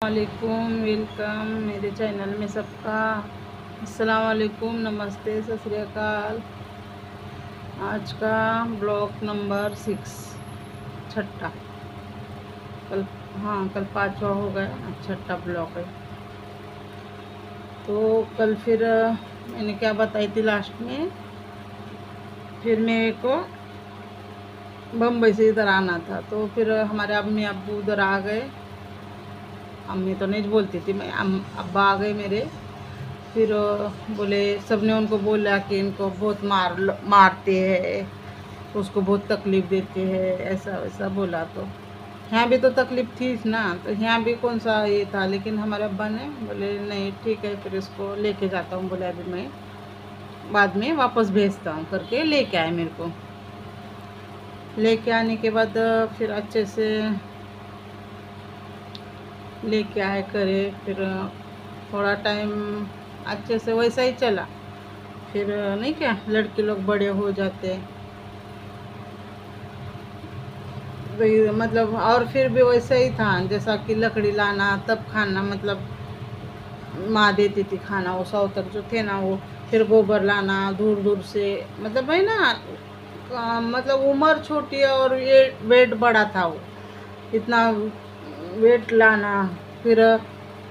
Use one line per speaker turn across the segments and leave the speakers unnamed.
वालेकुम, वेलकम मेरे चैनल में सबका। अस्सलाम वालेकुम, नमस्ते, सत श्री अकाल। आज का ब्लॉग नंबर 6, छठा। कल कल 5वां हो गया, छठा ब्लॉग है। तो कल फिर मैंने क्या बताई थी लास्ट में, फिर मेरे को बम्बई से इधर आना था। तो फिर हमारे अम्मी अब्बू उधर आ गए। अम्मी तो नहीं बोलती थी, मैं अब्बा आ गए मेरे। फिर बोले, सबने उनको बोला कि इनको बहुत मारते हैं, उसको बहुत तकलीफ़ देते हैं, ऐसा वैसा बोला। तो यहाँ भी तो तकलीफ़ थी ना, तो यहाँ भी कौन सा ये था। लेकिन हमारे अब्बा ने बोले नहीं ठीक है, फिर इसको लेके जाता हूँ। बोले अभी मैं बाद में वापस भेजता हूँ करके लेके आए मेरे को। लेके आने के बाद फिर अच्छे से लेके आए करे। फिर थोड़ा टाइम अच्छे से वैसा ही चला। फिर नहीं क्या, लड़के लोग बड़े हो जाते, मतलब। और फिर भी वैसा ही था, जैसा कि लकड़ी लाना तब खाना, मतलब माँ देती थी खाना। वो सौतर जो थे ना, वो फिर गोबर लाना दूर दूर से, मतलब है ना। मतलब उम्र छोटी है और ये वेट बड़ा था, वो इतना वेट लाना। फिर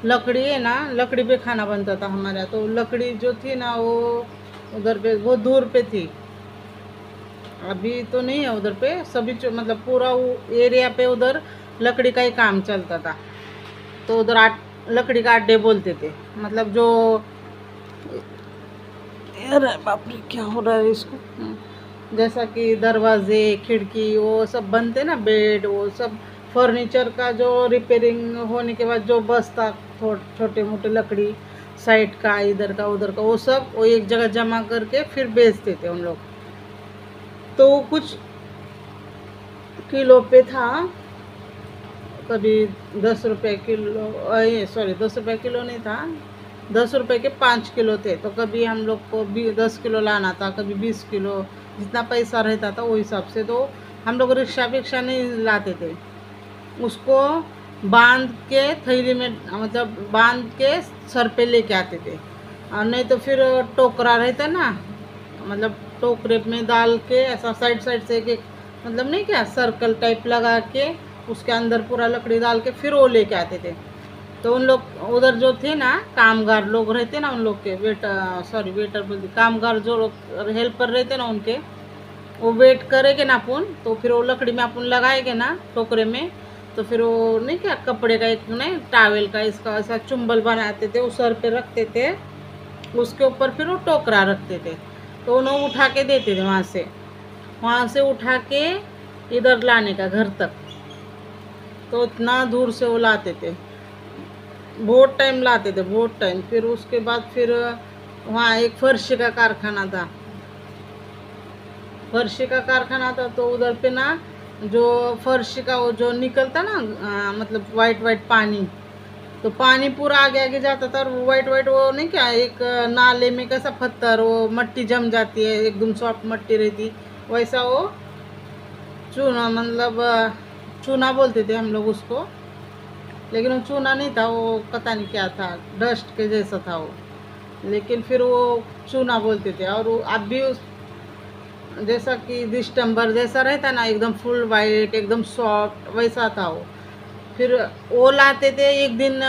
लकड़ी है ना, लकड़ी पे खाना बनता था हमारा। तो लकड़ी जो थी ना, वो उधर पे बहुत दूर पे थी। अभी तो नहीं है उधर पे, सभी मतलब पूरा वो एरिया पे उधर लकड़ी का ही काम चलता था। तो उधर लकड़ी का अड्डे बोलते थे, मतलब जो, अरे बाप रे क्या हो रहा है इसको। जैसा कि दरवाजे खिड़की वो सब बनते ना, बेड वो सब फर्नीचर का जो रिपेयरिंग होने के बाद जो बचता, छोटे मोटे लकड़ी साइड का, इधर का उधर का, वो सब वो एक जगह जमा करके फिर बेचते थे उन लोग। तो कुछ किलो पे था, कभी 10 रुपये किलो, ये सॉरी 10 रुपये किलो नहीं था, 10 रुपये के 5 किलो थे। तो कभी हम लोग को भी 10 किलो लाना था, कभी 20 किलो, जितना पैसा रहता था वो हिसाब से। तो हम लोग रिक्शा विक्शा नहीं लाते थे, उसको बांध के थैली में, मतलब बांध के सर पे लेके आते थे। और नहीं तो फिर टोकरा रहता ना, मतलब टोकरे में डाल के ऐसा साइड साइड से एक मतलब नहीं क्या, सर्कल टाइप लगा के उसके अंदर पूरा लकड़ी डाल के फिर वो लेके आते थे। तो उन लोग उधर जो थे ना, कामगार लोग रहते ना, उन लोग के वेटर बोलते, कामगार जो लोग हेल्पर रहते ना उनके, वो वेट करेंगे ना अपन। तो फिर वो लकड़ी में अपन लगाएंगे ना टोकरे में, तो फिर वो नहीं क्या, कपड़े का एक नहीं टावल का इसका ऐसा चुंबल बनाते थे, वो सर पे रखते थे, उसके ऊपर फिर वो टोकरा रखते थे। तो उन्हें उठा के देते थे वहाँ से उठा के इधर लाने का घर तक। तो इतना दूर से वो लाते थे, बहुत टाइम लाते थे, बहुत टाइम। फिर उसके बाद फिर वहाँ एक फर्शी का कारखाना था, फर्शी का कारखाना था। तो उधर पे ना जो फर्शी का वो जो निकलता ना, मतलब वाइट वाइट पानी, तो पानी पूरा आगे आगे जाता था। और वाइट वाइट वो नहीं क्या, एक नाले में कैसा पत्थर, वो मट्टी जम जाती है, एकदम सॉफ्ट मट्टी रहती, वैसा वो चूना, मतलब चूना बोलते थे हम लोग उसको। लेकिन वो चूना नहीं था, वो पता नहीं क्या था, डस्ट के जैसा था वो। लेकिन फिर वो चूना बोलते थे। और वो अब भी उस, जैसा कि दिसंबर जैसा रहता ना, एकदम फुल वाइट, एकदम सॉफ्ट, वैसा था वो। फिर वो लाते थे। एक दिन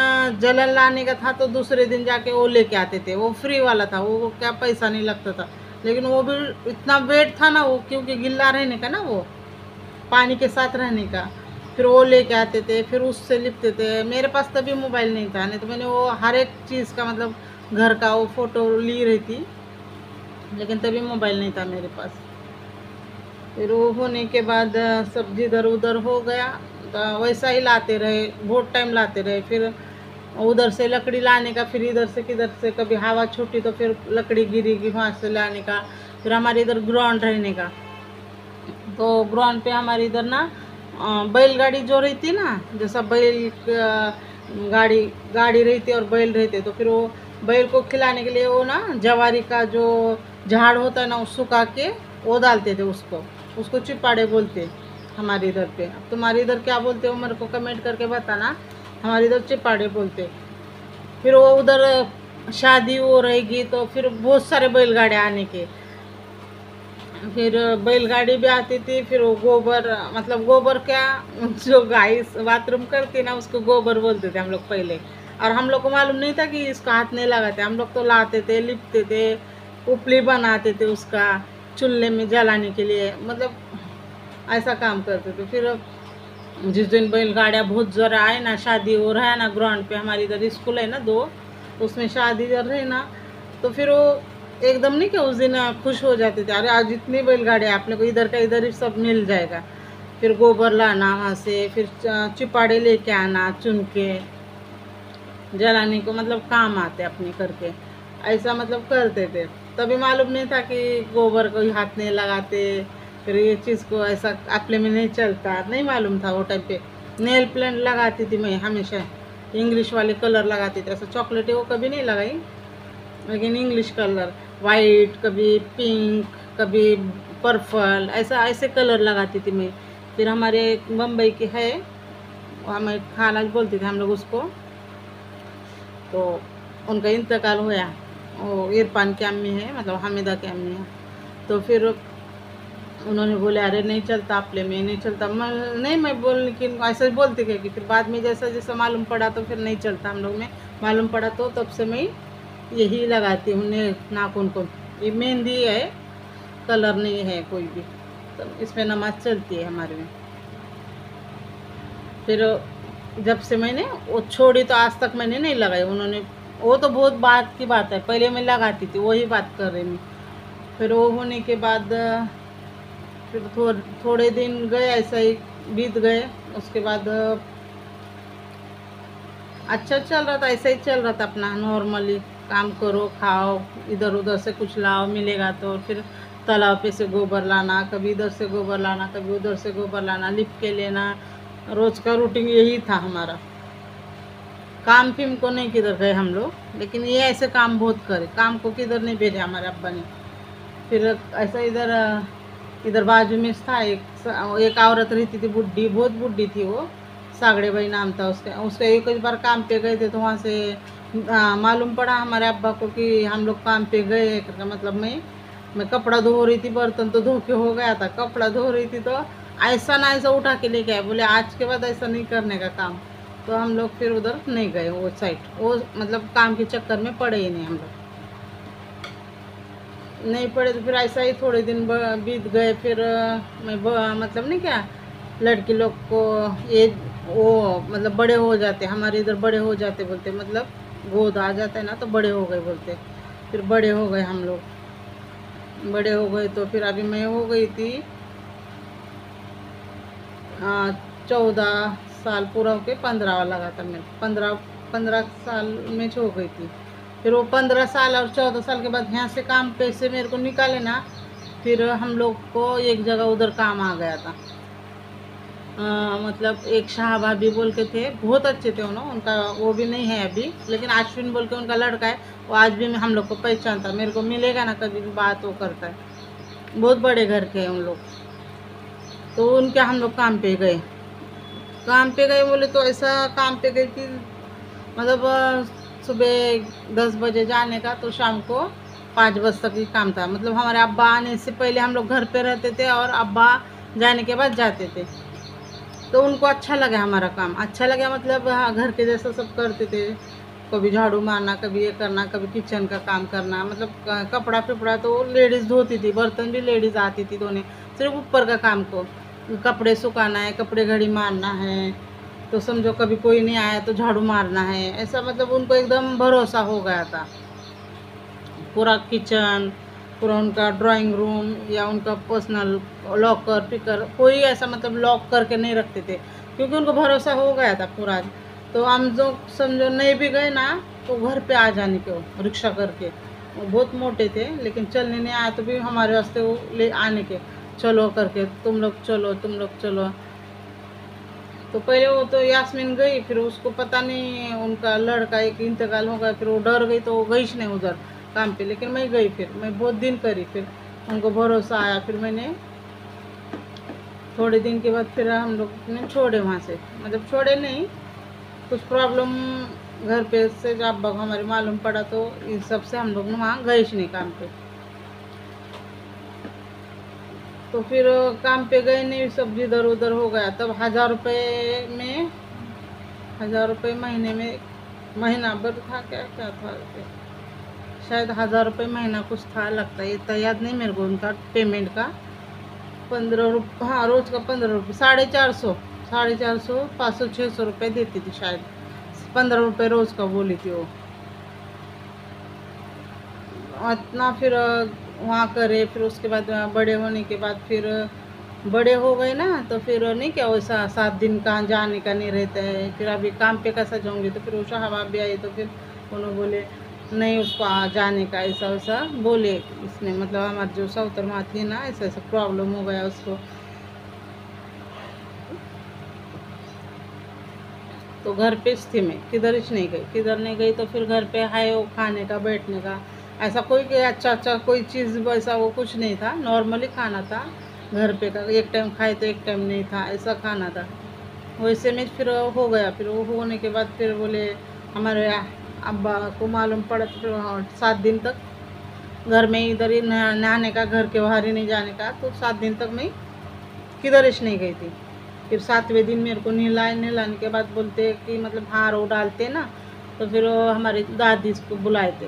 जलन लाने का था, तो दूसरे दिन जाके वो लेके आते थे। वो फ्री वाला था, वो क्या पैसा नहीं लगता था। लेकिन वो भी इतना वेट था ना वो, क्योंकि गिल्ला रहने का ना, वो पानी के साथ रहने का। फिर वो लेके आते थे, फिर उससे लिपते थे। मेरे पास तभी मोबाइल नहीं था, नहीं तो मैंने वो हर एक चीज़ का, मतलब घर का वो फ़ोटो ली रही थी, लेकिन तभी मोबाइल नहीं था मेरे पास। फिर वो होने के बाद सब्जी इधर उधर हो गया। तो वैसा ही लाते रहे, बहुत टाइम लाते रहे। फिर उधर से लकड़ी लाने का, फिर इधर से किधर से कभी हवा छूटी तो फिर लकड़ी गिरेगी, वहाँ से लाने का। फिर हमारे इधर ग्राउंड रहने का, तो ग्राउंड पे हमारे इधर ना बैलगाड़ी जो रहती ना, जैसा बैल गाड़ी गाड़ी रहती और बैल रहते, तो फिर वो बैल को खिलाने के लिए वो ना जवारी का जो झाड़ होता है ना, वो सुखा के वो डालते थे उसको। उसको चिपाड़े बोलते हमारे इधर पे। अब तुम्हारे इधर क्या बोलते हो मेरे को कमेंट करके बताना। हमारे इधर चिपाड़े बोलते। फिर वो उधर शादी हो रहेगी तो फिर बहुत सारे बैलगाड़ियाँ आने के, फिर बैलगाड़ी भी आती थी। फिर वो गोबर, मतलब गोबर क्या, जो गाय बाथरूम करती ना उसको गोबर बोलते थे हम लोग पहले। और हम लोग को मालूम नहीं था कि इसका हाथ नहीं लगाते, हम लोग तो लाते थे, लिपते थे, उपली बनाते थे उसका चूल्हे में जलाने के लिए, मतलब ऐसा काम करते थे। फिर जिस दिन बैलगाड़ियाँ बहुत ज़रा आए ना, शादी हो रहा है ना ग्राउंड पे, हमारी इधर स्कूल है ना दो, तो उसमें शादी कर रहे ना, तो फिर वो एकदम नहीं क्या उस दिन खुश हो जाते थे, अरे आज इतनी बैलगाड़ियाँ, आप लोग को इधर का इधर ही सब मिल जाएगा। फिर गोबर लाना वहाँ से, फिर चिपाड़े लेके आना चुन के जलाने को, मतलब काम आते अपने करके, ऐसा मतलब करते थे। तभी मालूम नहीं था कि गोबर को हाथ नहीं लगाते, फिर ये चीज़ को ऐसा अपने में नहीं चलता, नहीं मालूम था वो टाइम पे। नेल पेंट लगाती थी मैं हमेशा, इंग्लिश वाले कलर लगाती थी, ऐसा चॉकलेटी वो कभी नहीं लगाई, लेकिन इंग्लिश कलर, वाइट, कभी पिंक, कभी पर्पल, ऐसा ऐसे कलर लगाती थी मैं। फिर हमारे मुंबई के है, हमें खाला बोलते थे हम लोग उसको, तो उनका इंतकाल हुआ, वो इरफान की अम्मी है, मतलब हामिदा की अम्मी है। तो फिर उन्होंने बोले अरे नहीं चलता आपले में, नहीं चलता, मैं बोल, लेकिन ऐसा ही बोलती गई कि फिर बाद में जैसा जैसा मालूम पड़ा तो फिर नहीं चलता हम लोग में, मालूम पड़ा तो तब से मैं यही लगाती हूँ नाखून को। ये मेहंदी है, कलर नहीं है कोई भी, तो इसमें नमाज चलती है हमारे में। फिर जब से मैंने वो छोड़ी तो आज तक मैंने नहीं लगाई, उन्होंने, वो तो बहुत बात की बात है, पहले मैं लगाती थी, वही बात कर रही मैं। फिर वो होने के बाद फिर थोड़े दिन गए, ऐसा ही बीत गए। उसके बाद अच्छा चल रहा था, ऐसा ही चल रहा था अपना नॉर्मली, काम करो खाओ, इधर उधर से कुछ लाओ मिलेगा तो, फिर तालाब पे से गोबर लाना, कभी इधर से गोबर लाना, कभी उधर से गोबर लाना, लिप के लेना, रोज का रूटीन यही था हमारा। काम फिम को नहीं किधर गए हम लोग, लेकिन ये ऐसे काम बहुत करे, काम को किधर नहीं भेजा हमारे अब्बा ने। फिर ऐसा इधर बाजू में था एक औरत रहती थी, बुढ़ी, बहुत बुढ़ी थी वो, सागड़े भाई नाम था उसका। उसका एक बार काम पे गए थे तो वहाँ से मालूम पड़ा हमारे अब्बा को कि हम लोग काम पे गए करके, मतलब मैं कपड़ा धो रही थी, बर्तन तो धो के हो गया था, कपड़ा धो रही थी तो ऐसा ना ऐसा उठा के लेके आए, बोले आज के बाद ऐसा नहीं करने का काम। तो हम लोग फिर उधर नहीं गए वो साइड, वो मतलब काम के चक्कर में पड़े ही नहीं हम लोग, नहीं पड़े। तो फिर ऐसा ही थोड़े दिन बीत गए। फिर मतलब नहीं क्या, लड़की लोग को ये वो मतलब बड़े हो जाते, हमारे इधर बड़े हो जाते बोलते, मतलब गोद आ जाता है ना तो बड़े हो गए बोलते। फिर बड़े हो गए हम लोग, बड़े हो गए तो फिर अभी मैं हो गई थी 14 साल पूरा होके 15 लगा था मैं, 15 साल में हो गई थी। फिर वो 15 साल और 14 साल के बाद यहाँ से काम पे से मेरे को निकाले ना, फिर हम लोग को एक जगह उधर काम आ गया था। मतलब एक शाह भाभी बोल के थे, बहुत अच्छे थे उन्होंने, उनका वो भी नहीं है अभी, लेकिन अश्विन बोल के उनका लड़का है, वो आज भी हम लोग को पहचानता, मेरे को मिलेगा ना कभी भी बात वो करता है, बहुत बड़े घर के हैं उन लोग। तो उनके हम लोग काम पे गए, काम पे गए बोले तो ऐसा काम पे गई कि मतलब सुबह 10 बजे जाने का तो शाम को 5 बजे तक ही काम था। मतलब हमारे अब्बा आने से पहले हम लोग घर पे रहते थे और अब्बा जाने के बाद जाते थे। तो उनको अच्छा लगा हमारा काम, अच्छा लगा, मतलब हाँ घर के जैसा सब करते थे, कभी झाड़ू मारना, कभी ये करना, कभी किचन का काम करना, मतलब कपड़ा फिपड़ा तो लेडीज़ धोती थी, बर्तन भी लेडीज़ आती थी धोने, सिर्फ ऊपर का काम को, कपड़े सुखाना है, कपड़े घड़ी मारना है, तो समझो कभी कोई नहीं आया तो झाड़ू मारना है, ऐसा मतलब उनको एकदम भरोसा हो गया था। पूरा किचन, पूरा उनका ड्राइंग रूम या उनका पर्सनल लॉकर पिकर, कोई ऐसा मतलब लॉक करके नहीं रखते थे, क्योंकि उनको भरोसा हो गया था पूरा। तो हम जो समझो नहीं भी गए ना तो घर पे आ जाने के, वो रिक्शा करके, वो बहुत मोटे थे लेकिन चलने नहीं आया तो भी हमारे वास्ते वो ले आने के, चलो करके, तुम लोग चलो, तुम लोग चलो। तो पहले वो तो यास्मीन गई, फिर उसको पता नहीं उनका लड़का एक इंतकाल हो गया, फिर वो डर गई तो वो गई नहीं उधर काम पे, लेकिन मैं गई, फिर मैं बहुत दिन करी, फिर उनको भरोसा आया, फिर मैंने थोड़े दिन के बाद फिर हम लोग ने छोड़े वहाँ से, मतलब छोड़े नहीं, कुछ प्रॉब्लम घर पे से जब अब्बा को हमारे मालूम पड़ा तो इस सब से हम लोग वहाँ गए ही नहीं काम पे। तो फिर काम पे गए नहीं, सब इधर उधर हो गया। तब 1000 रुपये महीने में, महीना भर था क्या क्या था, शायद 1000 रुपये महीना कुछ था लगता है, ये तो याद नहीं मेरे को उनका पेमेंट का। 15 रुपये, हाँ रोज़ का 15 रुपये, 450, 450, 500, 600 रुपये देती थी शायद। 15 रुपये रोज़ का बोली थी वो। इतना फिर वहाँ करे। फिर उसके बाद बड़े होने के बाद फिर बड़े हो गए ना, तो फिर नहीं क्या वैसा 7 दिन कहाँ जाने का नहीं रहता है। फिर अभी काम पे कैसा जाऊँगी, तो फिर उषा हवा भी आई, तो फिर उन्होंने बोले नहीं उसको जाने का, ऐसा वैसा बोले इसने। मतलब हमारी जो सौतर माँ थी ना, ऐसा ऐसा प्रॉब्लम हो गया उसको। तो घर पे थी मैं, किधर ही नहीं गई, किधर नहीं गई। तो फिर घर पे है वो खाने का बैठने का, ऐसा कोई अच्छा कोई चीज़ वैसा वो कुछ नहीं था, नॉर्मली खाना था घर पे का। एक टाइम खाए तो एक टाइम नहीं था, ऐसा खाना था। वैसे में फिर हो गया। फिर वो होने के बाद फिर बोले हमारे अब्बा को मालूम पड़ा, तो फिर 7 दिन तक घर में इधर ही नहाने का, घर के बाहर ही नहीं जाने का। तो 7 दिन तक मैं किधर ही नहीं गई थी। फिर 7वें दिन मेरे को नहलाने के बाद बोलते कि मतलब हार वो डालते ना, तो फिर हमारी दादी को बुलाए थे।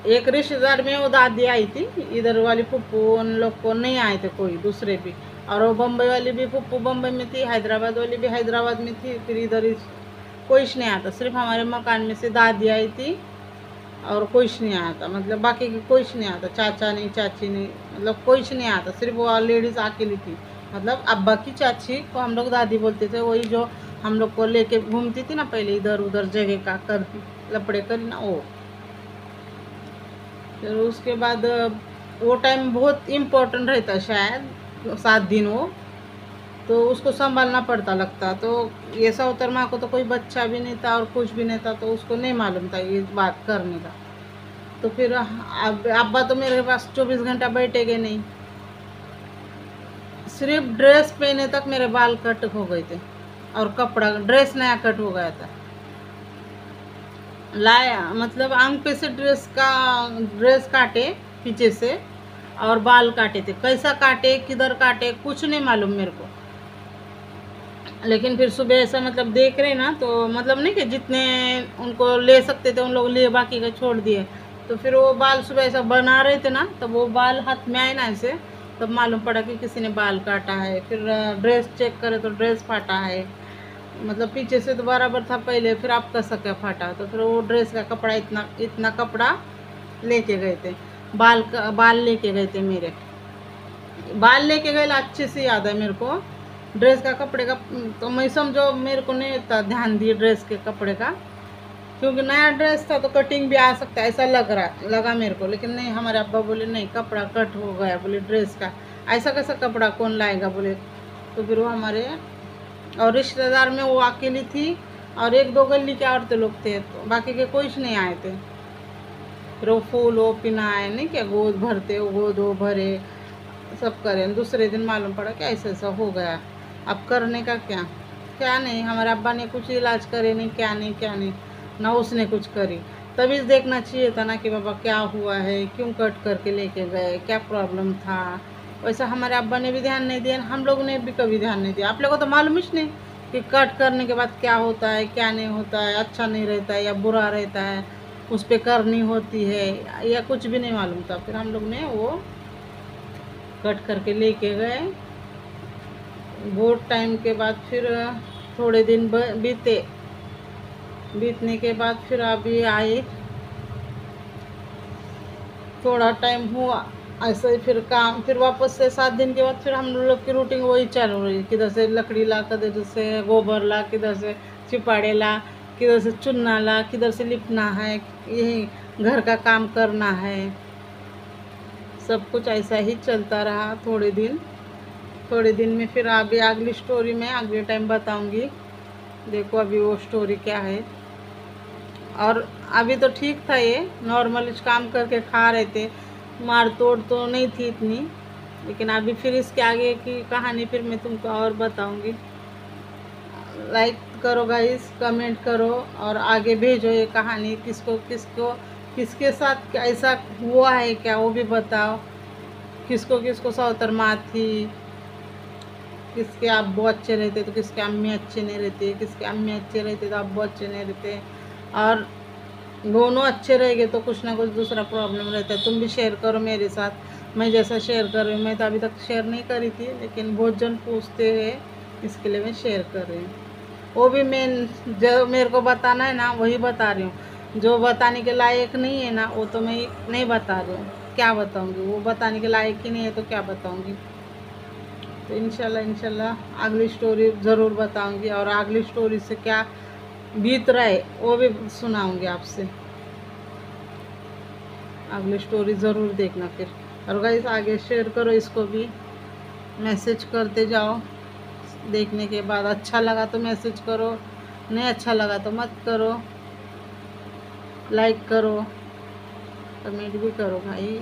एक रिश्तेदार में वो दादी आई थी, इधर वाली पप्पू उन लोग को नहीं आए थे कोई दूसरे भी। और वो बम्बई वाली भी पप्पू बम्बई में थी, हैदराबाद वाली भी हैदराबाद में थी। फिर इधर कोई नहीं आता, सिर्फ हमारे मकान में से दादी आई थी और कोई नहीं आया था। मतलब बाकी की कोई नहीं आता, चाचा नहीं, चाची नहीं, मतलब कोई नहीं आता, सिर्फ वो लेडीज़ अकेली थी। मतलब अब्बा की चाची को हम लोग दादी बोलते थे, वही जो हम लोग को लेके घूमती थी ना पहले इधर उधर जगह का करती लपड़े करी ना वो। फिर उसके बाद वो टाइम बहुत इम्पोर्टेंट रहता शायद, 7 दिन वो, तो उसको संभालना पड़ता लगता। तो ये सौतर माँ को तो कोई बच्चा भी नहीं था और कुछ भी नहीं था, तो उसको नहीं मालूम था ये बात करने का। तो फिर अब्बा तो मेरे पास 24 घंटा बैठेगे नहीं। सिर्फ ड्रेस पहने तक मेरे बाल कट हो गए थे और कपड़ा ड्रेस नया कट हो गया था। लाया मतलब आंग पे से ड्रेस काटे पीछे से और बाल काटे थे। कैसा काटे, किधर काटे, कुछ नहीं मालूम मेरे को। लेकिन फिर सुबह ऐसा मतलब देख रहे ना, तो मतलब नहीं कि जितने उनको ले सकते थे उन लोग लिए, बाकी का छोड़ दिए। तो फिर वो बाल सुबह ऐसा बना रहे थे ना, तब वो बाल हाथ में आए ना ऐसे, तब मालूम पड़ा कि किसी ने बाल काटा है। फिर ड्रेस चेक करे तो ड्रेस फाटा है, मतलब पीछे से तो बराबर था पहले, फिर आप कैसा क्या फाटा। तो फिर वो ड्रेस का कपड़ा इतना कपड़ा लेके गए थे। बाल लेके गए थे मेरे, बाल लेके गए, अच्छे से याद है मेरे को। ड्रेस का कपड़े का तो मैं समझो मेरे को नहीं इतना ध्यान दिए ड्रेस के कपड़े का, क्योंकि नया ड्रेस था तो कटिंग भी आ सकता है ऐसा लगा मेरे को। लेकिन नहीं, हमारे अब्बा बोले नहीं कपड़ा कट हो गया, बोले ड्रेस का ऐसा कैसा कपड़ा कौन लाएगा बोले। तो फिर वो हमारे और रिश्तेदार में वो अकेली थी और 1-2 गली के औरतें लोग थे, तो बाकी के कोई नहीं आए थे। फिर वो फूल वो पिनाए नहीं क्या, गोद भरते वो गोद वो भरे सब करें। दूसरे दिन मालूम पड़ा कि ऐसा ऐसा हो गया। अब करने का क्या नहीं, हमारे अब्बा ने कुछ इलाज करे नहीं, क्या नहीं ना उसने कुछ करी। तभी देखना चाहिए था ना कि बाबा क्या हुआ है, क्यों कट करके लेके गए, क्या प्रॉब्लम था। वैसा हमारे अब्बा ने भी ध्यान नहीं दिया, हम लोग ने भी कभी ध्यान नहीं दिया। आप लोगों को तो मालूम ही नहीं कि कट करने के बाद क्या होता है, क्या नहीं होता है, अच्छा नहीं रहता है या बुरा रहता है, उस पर करनी होती है या कुछ भी नहीं मालूम था। फिर हम लोग ने वो कट करके लेके गए। बहुत टाइम के बाद फिर थोड़े दिन बीतने के बाद फिर अभी आए, थोड़ा टाइम हुआ ऐसे ही। फिर काम फिर वापस से 7 दिन के बाद फिर हम लोग की रूटीन वही चालू रही। किधर से लकड़ी ला, किधर से गोबर ला, किधर से चिपाड़े ला, किधर से चुनना ला, किधर से लिपना है, यही घर का काम करना है। सब कुछ ऐसा ही चलता रहा थोड़े दिन में। फिर अभी अगली स्टोरी में अगले टाइम बताऊंगी। देखो अभी वो स्टोरी क्या है। और अभी तो ठीक था, ये नॉर्मल काम करके खा रहे थे, मार तोड़ तो नहीं थी इतनी। लेकिन अभी फिर इसके आगे की कहानी फिर मैं तुमको और बताऊंगी। लाइक करो गाइस, कमेंट करो और आगे भेजो ये कहानी, किसको किसको किसके साथ ऐसा हुआ है क्या वो भी बताओ। किसको किसको सौतर माँ थी, किसके अब्बू अच्छे रहते तो किसके अम्मी अच्छे नहीं रहते, किसके अम्मी अच्छे रहते तो अब्बू अच्छे नहीं रहते, और दोनों अच्छे रहेंगे तो कुछ ना कुछ दूसरा प्रॉब्लम रहता है। तुम भी शेयर करो मेरे साथ, मैं जैसा शेयर कर रही हूँ। मैं तो अभी तक शेयर नहीं करी थी, लेकिन बहुत जन पूछते हैं, इसके लिए मैं शेयर कर रही हूँ। वो भी मैं जो मेरे को बताना है ना वही बता रही हूँ, जो बताने के लायक नहीं है ना वो तो मैं नहीं बता रही हूँ। क्या बताऊँगी, वो बताने के लायक ही नहीं है तो क्या बताऊँगी। तो इंशाल्लाह अगली स्टोरी ज़रूर बताऊँगी, और अगली स्टोरी से क्या बीत रहा है वो भी सुनाऊँगी आपसे। अगली स्टोरी ज़रूर देखना फिर। और गाइस आगे शेयर करो इसको भी, मैसेज करते जाओ। देखने के बाद अच्छा लगा तो मैसेज करो, नहीं अच्छा लगा तो मत करो। लाइक करो, कमेंट भी करो भाई।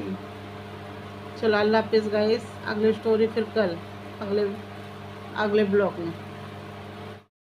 चलो अल्लाह हाफिज़ गाइस, अगली स्टोरी फिर कल अगले ब्लॉग में।